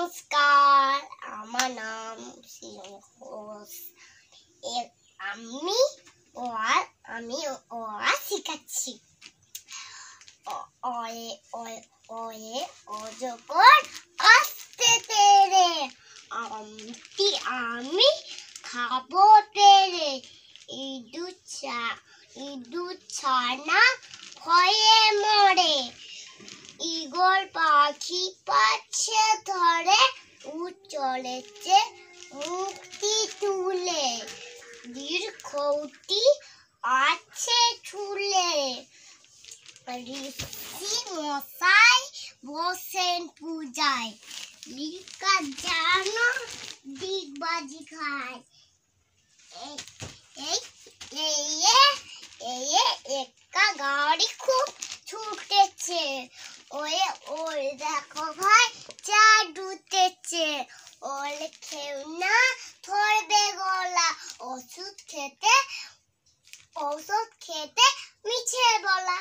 নমস্কার, আমার নাম শিলং ঘোষ। আমি ওরা শিখাচ্ছি। অজগর আসতে তেরে, আমি খাবো তেরে। ইঁদুর ছানা ভয়ে মরে, ঈগল পাখি পাচ্ছে ধরে, চলেছে মুক্তি তুলে, দীর্ঘটি আছে চুলে। ঋষি মশাই বসেন পূজায়, লিকা যেন ডিগবাজি খায়। একটা গাড়ি খুব ছুটেছে, ওই দেখো ভাই চাঁদ উঠেছে। খেও না ধরবে গলা, ওষুধ খেতে মিছে বলা।